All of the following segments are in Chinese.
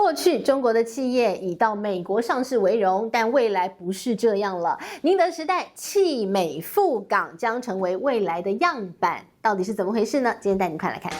过去中国的企业以到美国上市为荣，但未来不是这样了。宁德时代弃美赴港将成为未来的样板，到底是怎么回事呢？今天带你快来看。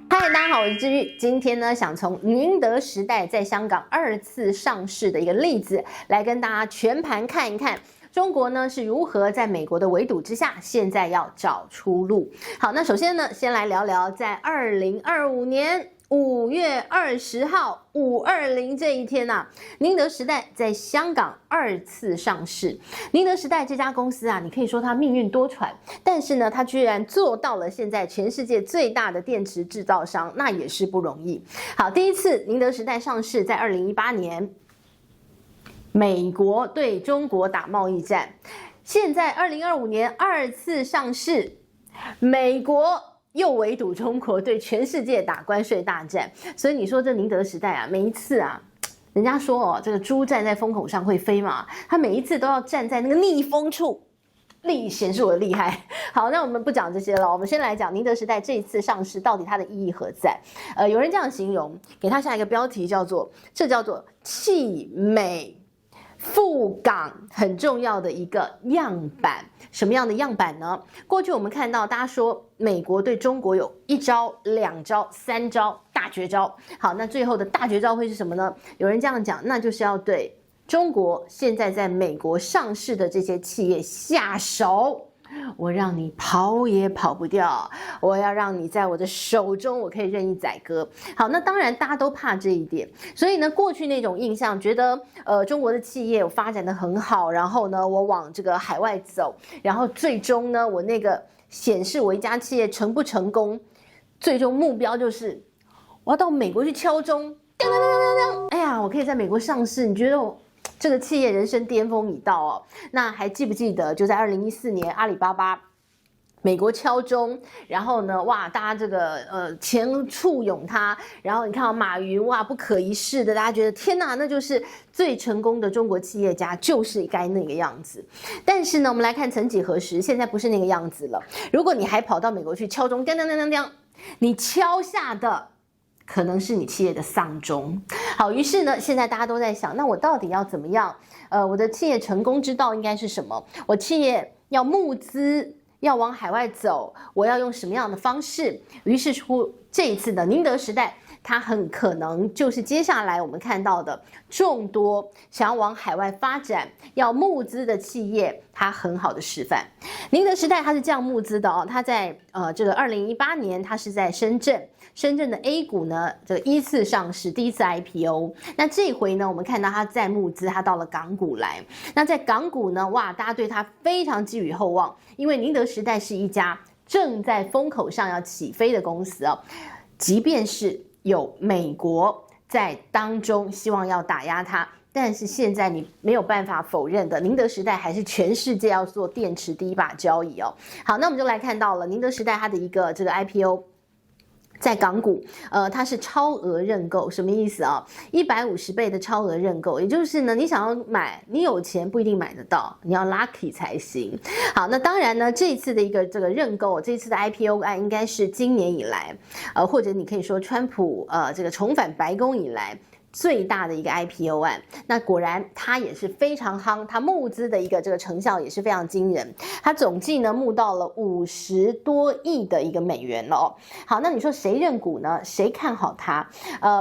嗨，大家好，我是治愈。今天呢，想从宁德时代在香港2次上市的一个例子，来跟大家全盘看一看。中国呢是如何在美国的围堵之下，现在要找出路。好，那首先呢，先来聊聊在2025年5月20号520这一天啊，宁德时代在香港2次上市。宁德时代这家公司啊，你可以说它命运多舛，但是呢，它居然做到了现在全世界最大的电池制造商，那也是不容易。好，第一次宁德时代上市在2018年。美国对中国打贸易战，现在2025年2次上市，美国又围堵中国，对全世界打关税大战。所以你说这宁德时代啊，每一次啊，人家说哦，这个猪站在风口上会飞嘛，他每一次都要站在那个逆风处。显示我的厉害。好，那我们不讲这些了，我们先来讲宁德时代这一次上市到底它的意义何在？有人这样形容，给它下一个标题叫做弃美赴港很重要的一个样板。什么样的样板呢？过去我们看到大家说美国对中国有1招、2招、3招大绝招。好，那最后的大绝招会是什么呢？有人这样讲，那就是要对中国现在在美国上市的这些企业下手。我让你跑也跑不掉，我要让你在我的手中，我可以任意宰割。好，那当然大家都怕这一点，所以呢，过去那种印象觉得中国的企业发展得很好，然后呢，我往这个海外走，然后最终呢，我那个显示我一家企业成不成功，最终目标就是我要到美国去敲钟，当当当当当，哎呀，我可以在美国上市，你觉得我这个企业人生巅峰已到哦。那还记不记得就在2014年阿里巴巴美国敲钟，然后呢，哇，大家这个前簇拥他，然后你看到马云，哇，不可一世的，大家觉得天哪，那就是最成功的中国企业家，就是该那个样子。但是呢，我们来看曾几何时，现在不是那个样子了。如果你还跑到美国去敲钟，当当当当当，你敲下的可能是你企业的丧钟。好，于是呢，现在大家都在想，那我到底要怎么样？我的企业成功之道应该是什么？我企业要募资，要往海外走，我要用什么样的方式？于是乎，这一次的宁德时代，它很可能就是接下来我们看到的众多想要往海外发展、要募资的企业，它很好的示范。宁德时代它是这样募资的哦，它在这个2018年，它是在深圳的 A 股呢，这个1次上市，第1次 IPO。那这一回呢，我们看到它在募资，它到了港股来。那在港股呢，哇，大家对它非常寄予厚望，因为宁德时代是一家正在风口上要起飞的公司哦，即便是有美国在当中希望要打压它，但是现在你没有办法否认的，宁德时代还是全世界要做电池第一把交椅哦。好，那我们就来看到了宁德时代它的一个这个 IPO。在港股，它是超额认购，什么意思啊？150倍的超额认购，也就是呢，你想要买，你有钱不一定买得到，你要 lucky 才行。好，那当然呢，这一次的一个这个认购，这一次的 IPO 案应该是今年以来，或者你可以说川普这个重返白宫以来最大的一个 IPO 案。那果然它也是非常夯，它募资的一个这个成效也是非常惊人，它总计呢募到了50多亿的一个美元了哦。好，那你说谁认股呢？谁看好它？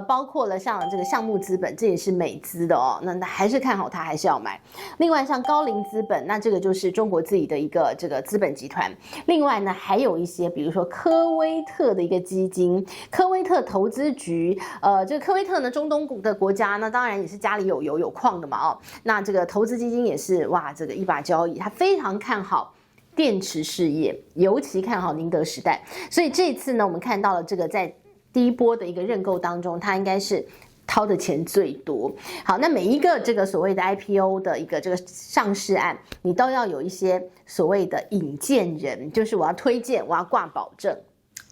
包括了像这个项目资本，这也是美资的哦，那还是看好它，还是要买。另外像高瓴资本，那这个就是中国自己的一个这个资本集团。另外呢，还有一些比如说科威特的一个基金，科威特投资局，这个科威特呢，中东的国家，那当然也是家里有油有矿的嘛哦。那这个投资基金也是哇，这个一把交椅，他非常看好电池事业，尤其看好宁德时代。所以这一次呢，我们看到了这个在第一波的一个认购当中，它应该是掏的钱最多。好，那每一个这个所谓的 IPO 的一个这个上市案，你都要有一些所谓的引荐人，就是我要推荐，我要挂保证。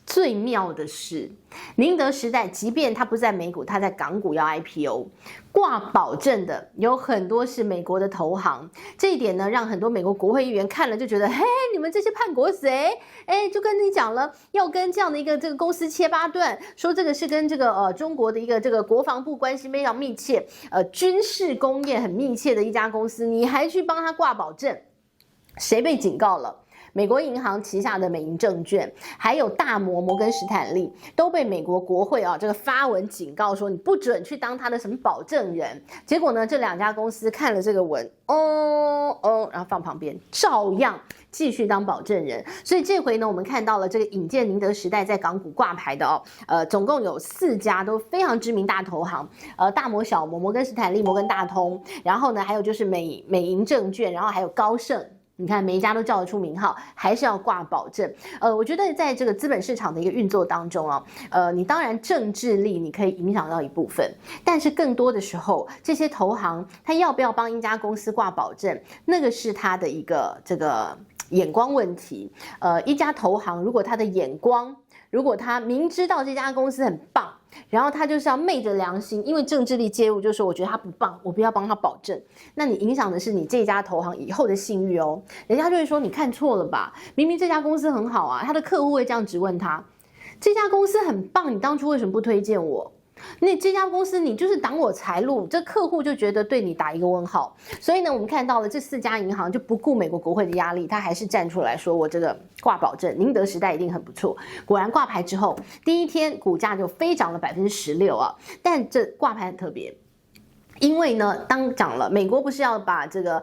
最妙的是，宁德时代即便它不在美股，它在港股要 IPO， 挂保证的有很多是美国的投行。这一点呢，让很多美国国会议员看了就觉得，嘿，你们这些叛国贼，就跟你讲了，要跟这样的一个这个公司切八段，说这个是跟这个中国的一个这个国防部关系非常密切，军事工业很密切的一家公司，你还去帮他挂保证，谁被警告了？美国银行旗下的美银证券，还有大摩根士丹利，都被美国国会这个发文警告说，你不准去当他的什么保证人。结果呢，这两家公司看了这个文，然后放旁边，照样继续当保证人。所以这回呢，我们看到了这个引荐宁德时代在港股挂牌的总共有4家都非常知名大投行，大摩、小摩、摩根士丹利、摩根大通，然后呢，还有就是美银证券，然后还有高盛。你看每一家都叫得出名号，还是要挂保证。我觉得在这个资本市场的一个运作当中你当然政治力你可以影响到一部分，但是更多的时候，这些投行他要不要帮一家公司挂保证，那个是他的一个这个眼光问题。一家投行如果他的眼光，如果他明知道这家公司很棒，然后他就是要昧着良心，因为政治力介入，就说我觉得他不棒，我不要帮他保证，那你影响的是你这家投行以后的信誉哦。人家就会说你看错了吧，明明这家公司很好啊，他的客户会这样质问他，这家公司很棒，你当初为什么不推荐我？那这家公司你就是挡我财路，这客户就觉得对你打一个问号。所以呢，我们看到了这4家银行就不顾美国国会的压力，他还是站出来说我这个挂保证，宁德时代一定很不错。果然挂牌之后，第一天股价就飞涨了16%但这挂牌很特别。因为呢，当讲了美国不是要把这个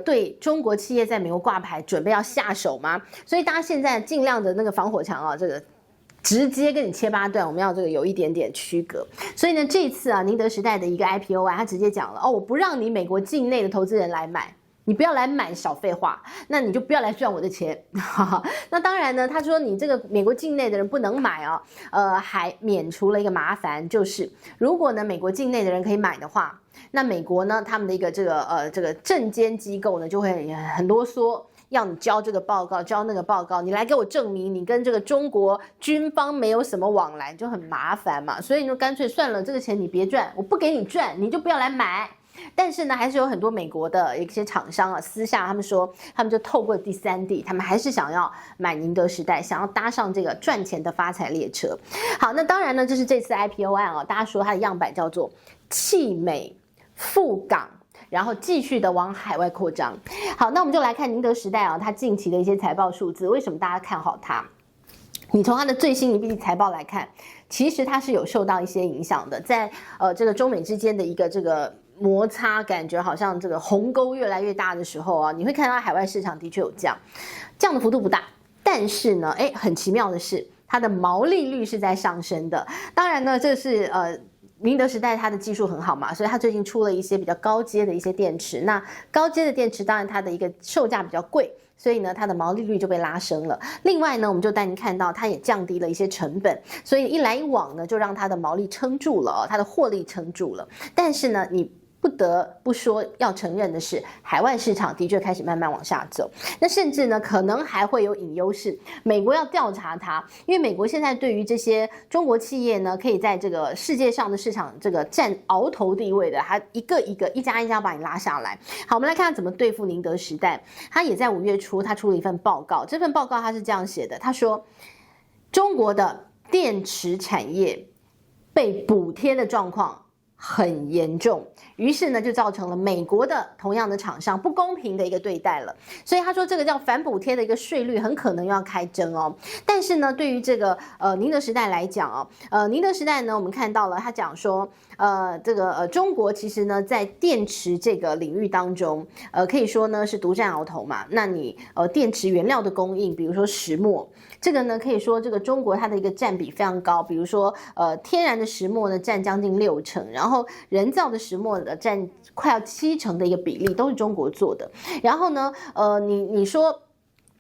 对中国企业在美国挂牌准备要下手吗？所以大家现在尽量的那个防火墙这个直接跟你切八段，我们要这个有一点点区隔。所以呢，这次宁德时代的一个 IPO 他直接讲了我不让你美国境内的投资人来买。你不要来买小废话，那你就不要来赚我的钱。那当然呢，他说你这个美国境内的人不能买还免除了一个麻烦，就是如果呢美国境内的人可以买的话，那美国呢他们的一个这个证监机构呢就会很啰嗦。要你交这个报告，交那个报告，你来给我证明你跟这个中国军方没有什么往来，就很麻烦嘛。所以呢，干脆算了，这个钱你别赚，我不给你赚，你就不要来买。但是呢，还是有很多美国的一些厂商私下他们说，他们就透过第三地，他们还是想要买宁德时代，想要搭上这个赚钱的发财列车。好，那当然呢，这是这次 IPO 案大家说它的样板叫做弃美赴港。然后继续的往海外扩张。好，那我们就来看宁德时代它近期的一些财报数字，为什么大家看好它？你从它的最新一季财报来看，其实它是有受到一些影响的，在这个中美之间的一个这个摩擦，感觉好像这个鸿沟越来越大的时候你会看到海外市场的确有降的幅度不大，但是呢，很奇妙的是，它的毛利率是在上升的。当然呢，这是宁德时代它的技术很好嘛，所以它最近出了一些比较高阶的一些电池。那高阶的电池当然它的一个售价比较贵，所以呢它的毛利率就被拉升了。另外呢，我们就带您看到它也降低了一些成本，所以一来一往呢，就让它的毛利撑住了它的获利撑住了。但是呢，你不得不说要承认的是，海外市场的确开始慢慢往下走。那甚至呢，可能还会有隐忧是，美国要调查它，因为美国现在对于这些中国企业呢，可以在这个世界上的市场这个占鳌头地位的，它一家一家把你拉下来。好，我们来看它怎么对付宁德时代。它也在5月初，它出了一份报告，这份报告它是这样写的，他说中国的电池产业被补贴的状况很严重，于是呢就造成了美国的同样的厂商不公平的一个对待了。所以他说这个叫反补贴的一个税率很可能要开征但是呢，对于这个宁德时代来讲宁德时代呢，我们看到了他讲说中国其实呢在电池这个领域当中可以说呢是独占鳌头嘛。那你电池原料的供应，比如说石墨，这个呢可以说这个中国它的一个占比非常高，比如说天然的石墨呢占将近60%，然后人造的石墨的占快要70%的一个比例都是中国做的。然后呢你说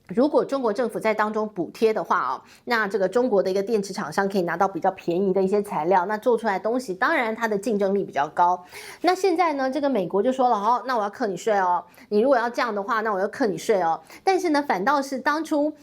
如果中国政府在当中补贴的话哦，那这个中国的一个电池厂商可以拿到比较便宜的一些材料，那做出来的东西当然它的竞争力比较高。那现在呢，这个美国就说了，哦，那我要课你税哦，你如果要这样的话，那我要课你税哦。但是呢，反倒是当初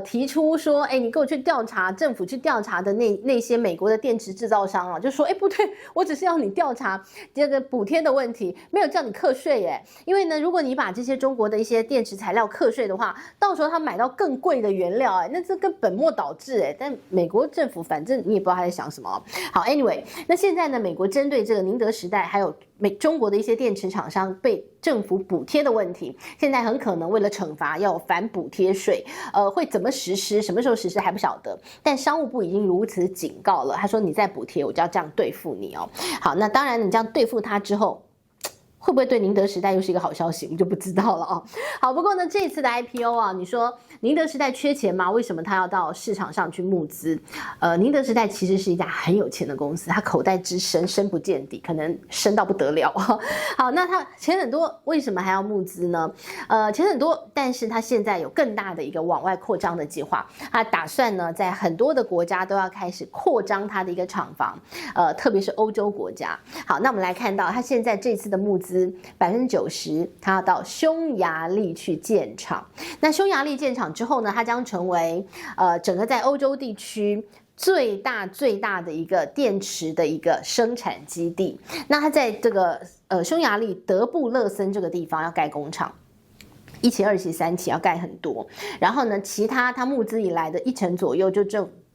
提出说，哎，你给我去调查，政府去调查的那些美国的电池制造商啊，就说，哎，不对，我只是要你调查这个补贴的问题，没有叫你课税耶。因为呢，如果你把这些中国的一些电池材料课税的话，到时候他买到更贵的原料，哎，那这跟本末倒置哎。但美国政府反正你也不知道他在想什么。好 ，anyway， 那现在呢，美国针对这个宁德时代还有中国的一些电池厂商被政府补贴的问题，现在很可能为了惩罚要反补贴税，会怎么实施，什么时候实施还不晓得。但商务部已经如此警告了，他说你再补贴，我就要这样对付你哦。好，那当然你这样对付他之后，会不会对宁德时代又是一个好消息，我们就不知道了哦。好，不过呢，这次的 IPO 啊，你说宁德时代缺钱吗？为什么他要到市场上去募资？宁德时代其实是一家很有钱的公司，它口袋之深，深不见底，可能深到不得了。好，那它钱很多，为什么还要募资呢？钱很多，但是它现在有更大的一个往外扩张的计划，它打算呢，在很多的国家都要开始扩张它的一个厂房，特别是欧洲国家。好，那我们来看到它现在这次的募资。90%他要到匈牙利去建厂，那匈牙利建厂之后呢，它将成为整个在欧洲地区最大的一个电池的一个生产基地。那它在这个匈牙利德布勒森这个地方要盖工厂。1期、2期、3期要盖很多，然后呢，其他他募资以来的1成左右就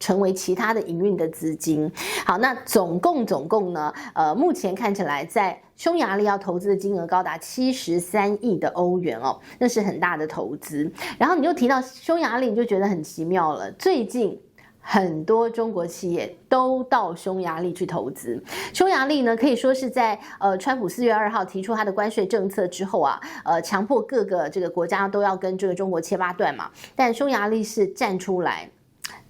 成为其他的营运的资金。好，那总共呢，目前看起来在匈牙利要投资的金额高达73亿的欧元哦，那是很大的投资。然后你就提到匈牙利，你就觉得很奇妙了，最近很多中国企业都到匈牙利去投资。匈牙利呢，可以说是在川普4月2号提出他的关税政策之后啊，强迫各个这个国家都要跟这个中国切八段嘛。但匈牙利是站出来，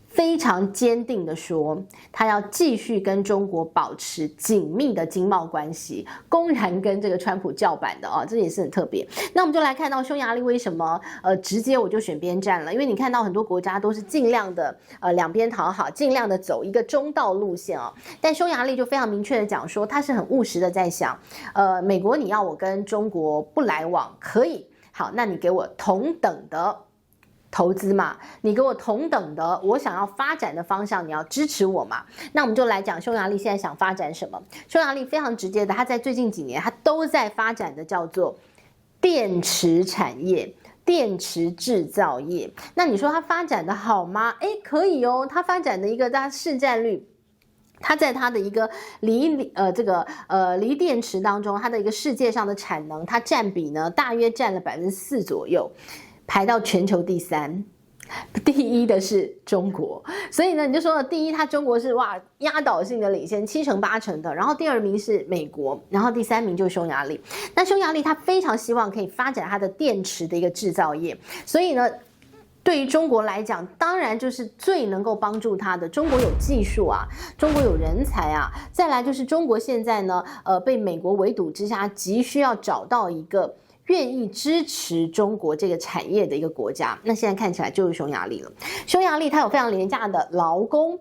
非常坚定的说，他要继续跟中国保持紧密的经贸关系，公然跟这个川普叫板的哦，这也是很特别。那我们就来看到匈牙利为什么直接我就选边站了，因为你看到很多国家都是尽量的两边讨好，尽量的走一个中道路线哦。但匈牙利就非常明确的讲说，他是很务实的在想，美国你要我跟中国不来往可以，好，那你给我同等的投资嘛，你给我同等的我想要发展的方向，你要支持我嘛。那我们就来讲匈牙利现在想发展什么。匈牙利非常直接的，它在最近几年它都在发展的叫做电池产业、电池制造业。那你说它发展的好吗？可以哦，它发展的一个它市占率，它在它的一个锂电池当中，它的一个世界上的产能，它占比呢大约占了4%左右，排到全球第3。第一的是中国，所以呢，你就说第一，它中国是哇压倒性的领先，7成8成的，然后第2名是美国，然后第3名就是匈牙利。那匈牙利它非常希望可以发展它的电池的一个制造业，所以呢，对于中国来讲，当然就是最能够帮助它的。中国有技术啊，中国有人才啊，再来就是中国现在呢，被美国围堵之下，急需要找到一个愿意支持中国这个产业的一个国家。那现在看起来就是匈牙利了。匈牙利它有非常廉价的劳工，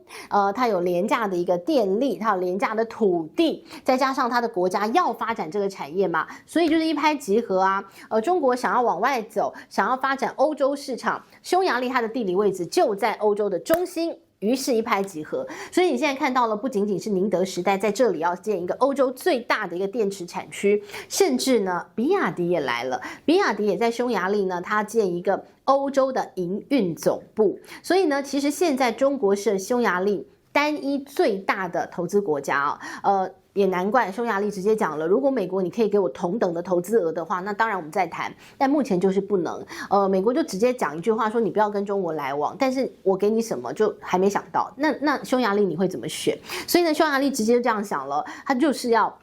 它有廉价的一个电力，它有廉价的土地，再加上它的国家要发展这个产业嘛，所以就是一拍即合啊。中国想要往外走，想要发展欧洲市场，匈牙利它的地理位置就在欧洲的中心。于是，一拍即合。所以你现在看到了，不仅仅是宁德时代在这里要建一个欧洲最大的一个电池产区，甚至呢，比亚迪也来了。比亚迪也在匈牙利呢，它建一个欧洲的营运总部。所以呢，其实现在中国是匈牙利单一最大的投资国家啊。也难怪匈牙利直接讲了，如果美国你可以给我同等的投资额的话，那当然我们再谈。但目前就是不能。美国就直接讲一句话说，你不要跟中国来往，但是我给你什么就还没想到。那匈牙利你会怎么选？所以呢，匈牙利直接就这样想了，他就是要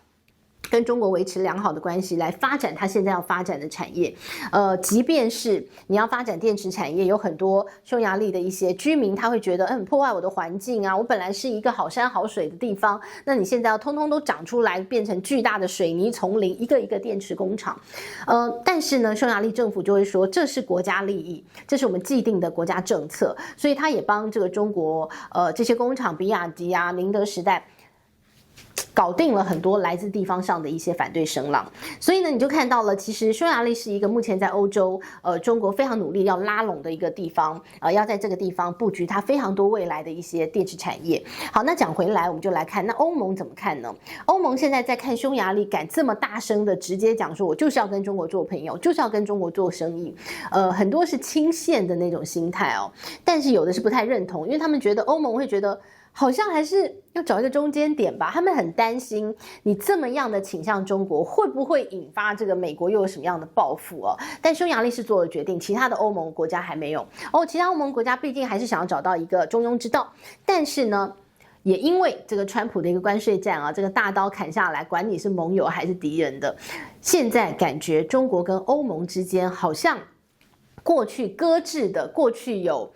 跟中国维持良好的关系，来发展它现在要发展的产业。即便是你要发展电池产业，有很多匈牙利的一些居民，他会觉得，破坏我的环境啊！我本来是一个好山好水的地方，那你现在要通通都长出来，变成巨大的水泥丛林，一个一个电池工厂。但是呢，匈牙利政府就会说，这是国家利益，这是我们既定的国家政策，所以他也帮这个中国这些工厂，比亚迪啊、宁德时代，搞定了很多来自地方上的一些反对声浪。所以呢，你就看到了，其实匈牙利是一个目前在欧洲中国非常努力要拉拢的一个地方，要在这个地方布局它非常多未来的一些电池产业。好，那讲回来，我们就来看那欧盟怎么看呢？欧盟现在在看匈牙利敢这么大声的直接讲说，我就是要跟中国做朋友，就是要跟中国做生意，很多是倾线的那种心态哦，但是有的是不太认同，因为他们觉得欧盟会觉得，好像还是要找一个中间点吧，他们很担心你这么样的倾向中国，会不会引发这个美国又有什么样的报复哦？但匈牙利是做了决定，其他的欧盟国家还没有其他欧盟国家毕竟还是想要找到一个中庸之道，但是呢，也因为这个川普的一个关税战啊，这个大刀砍下来，管你是盟友还是敌人的，现在感觉中国跟欧盟之间好像过去搁置的，过去有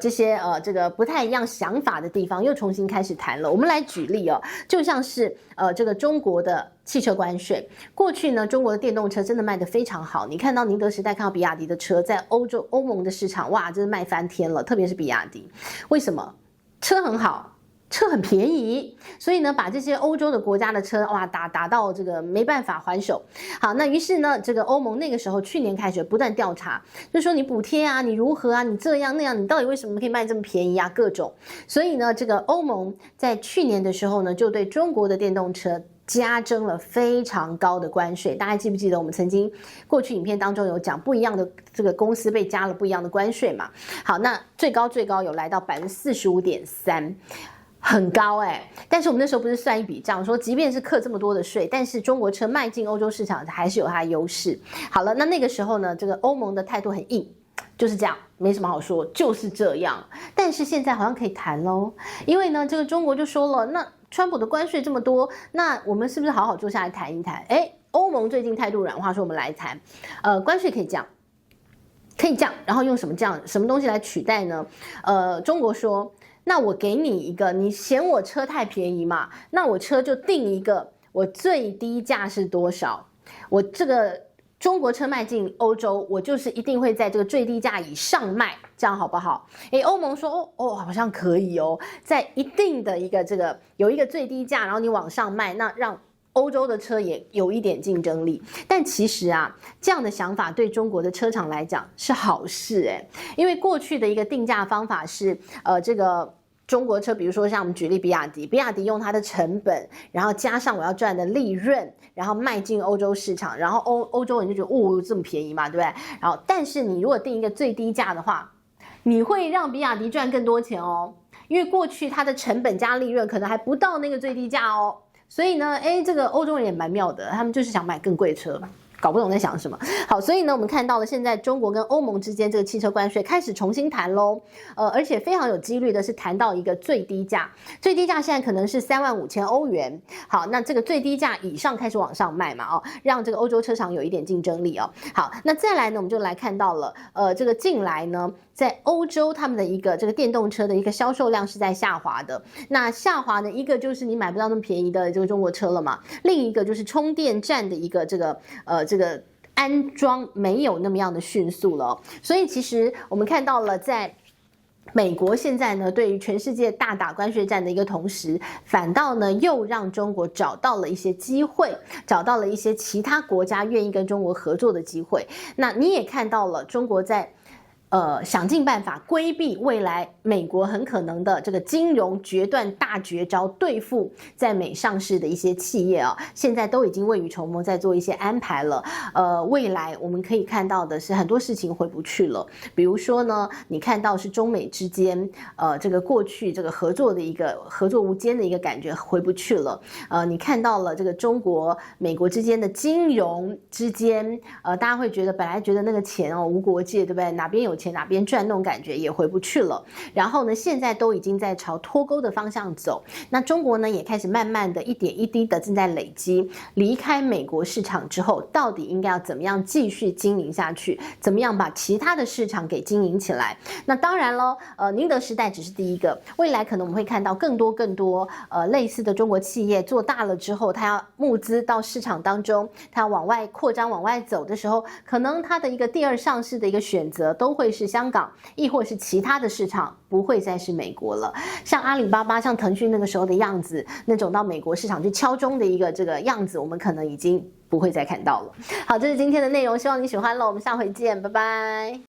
这些这个不太一样想法的地方又重新开始谈了。我们来举例哦，就像是这个中国的汽车关税，过去呢中国的电动车真的卖得非常好，你看到宁德时代、看到比亚迪的车在欧盟的市场，哇，真是卖翻天了，特别是比亚迪。为什么？车很好，车很便宜，所以呢，把这些欧洲的国家的车哇打到这个没办法还手。好，那于是呢，这个欧盟那个时候去年开始不断调查，就说你补贴啊，你如何啊，你这样那样，你到底为什么可以卖这么便宜啊？各种。所以呢，这个欧盟在去年的时候呢，就对中国的电动车加征了非常高的关税。大家记不记得我们曾经过去影片当中有讲，不一样的这个公司被加了不一样的关税嘛？好，那最高有来到45.3%。很高但是我们那时候不是算一笔账，说即便是课这么多的税，但是中国车迈进欧洲市场还是有它的优势。好了，那个时候呢，这个欧盟的态度很硬，就是这样，没什么好说，就是这样。但是现在好像可以谈咯，因为呢，这个中国就说了，那川普的关税这么多，那我们是不是好好坐下来谈一谈？欧盟最近态度软化，说我们来谈，关税可以降。可以降，然后用什么东西来取代呢？中国说，那我给你一个，你嫌我车太便宜嘛？那我车就定一个，我最低价是多少？我这个中国车卖进欧洲，我就是一定会在这个最低价以上卖，这样好不好？欧盟说好像可以哦，在一定的一个这个有一个最低价，然后你往上卖，那让欧洲的车也有一点竞争力。但其实啊，这样的想法对中国的车厂来讲是好事因为过去的一个定价方法是这个中国车，比如说像我们举例比亚迪用它的成本，然后加上我要赚的利润，然后卖进欧洲市场，然后欧洲人就觉得这么便宜嘛，对不对？然后但是你如果定一个最低价的话，你会让比亚迪赚更多钱哦，因为过去它的成本加利润可能还不到那个最低价哦。所以呢，这个欧洲人也蛮妙的，他们就是想买更贵的车，搞不懂在想什么。好，所以呢，我们看到了现在中国跟欧盟之间这个汽车关税开始重新谈咯，而且非常有几率的是谈到一个最低价，最低价现在可能是35000欧元。好，那这个最低价以上开始往上卖嘛，让这个欧洲车厂有一点竞争力哦。好，那再来呢，我们就来看到了，这个近来呢，在欧洲他们的一个这个电动车的一个销售量是在下滑的。那下滑呢，一个就是你买不到那么便宜的这个中国车了嘛，另一个就是充电站的一个这个安装没有那么样的迅速了。所以其实我们看到了在美国现在呢，对于全世界大打关税战的一个同时，反倒呢又让中国找到了一些机会，找到了一些其他国家愿意跟中国合作的机会。那你也看到了中国在想尽办法规避未来美国很可能的这个金融决断大绝招，对付在美上市的一些企业现在都已经未雨绸缪，在做一些安排了。未来我们可以看到的是很多事情回不去了，比如说呢，你看到是中美之间这个过去这个合作的一个合作无间的一个感觉回不去了。你看到了这个中国美国之间的金融之间，大家会觉得本来觉得那个钱无国界，对不对？哪边有钱哪边赚，那种感觉也回不去了。然后呢，现在都已经在朝脱钩的方向走。那中国呢，也开始慢慢的一点一滴的正在累积，离开美国市场之后，到底应该要怎么样继续经营下去？怎么样把其他的市场给经营起来？那当然咯，宁德时代只是第一个，未来可能我们会看到更多类似的中国企业做大了之后，它要募资到市场当中，它要往外扩张、往外走的时候，可能它的一个第二上市的一个选择都会是香港，亦或是其他的市场，不会再是美国了。像阿里巴巴、像腾讯那个时候的样子，那种到美国市场去敲钟的一个这个样子，我们可能已经不会再看到了。好，这是今天的内容，希望你喜欢了，我们下回见，拜拜。